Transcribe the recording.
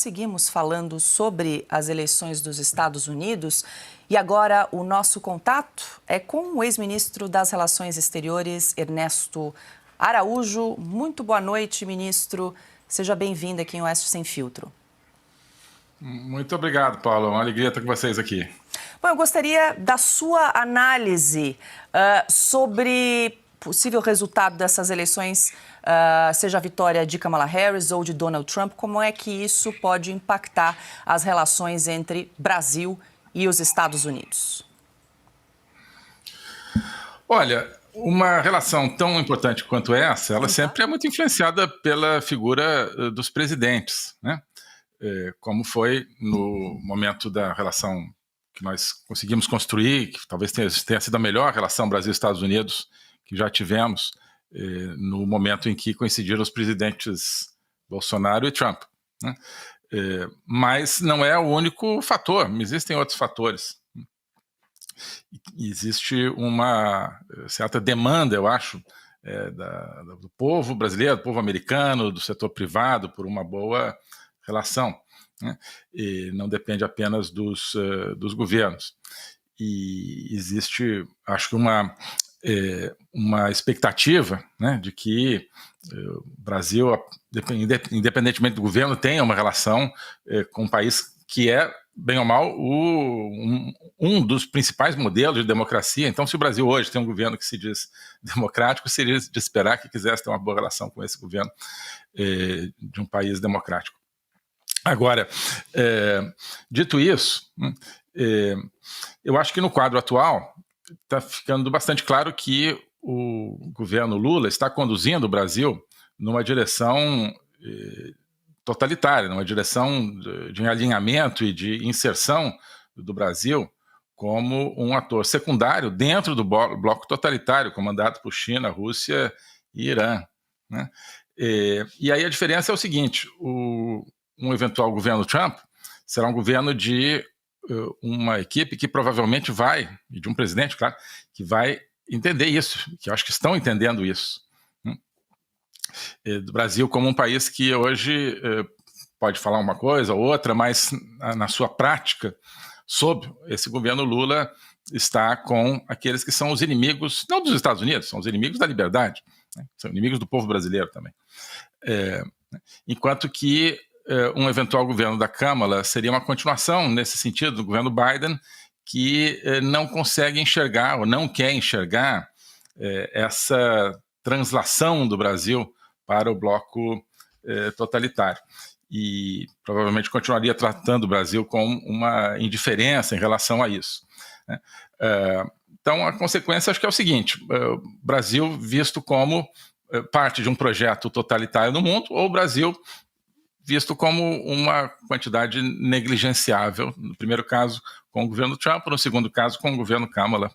seguimos falando sobre as eleições dos Estados Unidos e agora o nosso contato é com o ex-ministro das Relações Exteriores, Ernesto Araújo. Muito boa noite, ministro. Seja bem-vindo aqui em Oeste Sem Filtro. Muito obrigado, Paulo. É uma alegria estar com vocês aqui. Bom, eu gostaria da sua análise sobre possível resultado dessas eleições, seja a vitória de Kamala Harris ou de Donald Trump. Como é que isso pode impactar as relações entre Brasil e os Estados Unidos? Olha, uma relação tão importante quanto essa, ela sempre é muito influenciada pela figura dos presidentes, né? Como foi no momento da relação que nós conseguimos construir, que talvez tenha sido a melhor relação Brasil-Estados Unidos que já tivemos, no momento em que coincidiram os presidentes Bolsonaro e Trump, né? Mas não é o único fator, existem outros fatores. Existe uma certa demanda, eu acho, do povo brasileiro, do povo americano, do setor privado, por uma boa relação, né? E não depende apenas dos governos. E existe, acho que uma expectativa, né, de que o Brasil, independentemente do governo, tenha uma relação com um país que é, bem ou mal, um dos principais modelos de democracia. Então, se o Brasil hoje tem um governo que se diz democrático, seria de esperar que quisesse ter uma boa relação com esse governo de um país democrático. Agora, dito isso, eu acho que no quadro atual está ficando bastante claro que o governo Lula está conduzindo o Brasil numa direção totalitária, numa direção de alinhamento e de inserção do Brasil como um ator secundário dentro do bloco totalitário comandado por China, Rússia e Irã, né? E aí a diferença é o seguinte: um eventual governo Trump será um governo de uma equipe que provavelmente vai, e de um presidente, claro, que vai entender isso, que eu acho que estão entendendo isso, né? Do Brasil como um país que hoje pode falar uma coisa ou outra, mas na sua prática, sob esse governo Lula, está com aqueles que são os inimigos, não dos Estados Unidos, são os inimigos da liberdade, né? São inimigos do povo brasileiro também. Enquanto que um eventual governo da Câmara seria uma continuação, nesse sentido, do governo Biden, que não consegue enxergar ou não quer enxergar essa translação do Brasil para o bloco totalitário. E provavelmente continuaria tratando o Brasil com uma indiferença em relação a isso, né? Então, a consequência acho que é o seguinte: o Brasil visto como parte de um projeto totalitário no mundo, ou o Brasil visto como uma quantidade negligenciável, no primeiro caso com o governo Trump, no segundo caso com o governo Kamala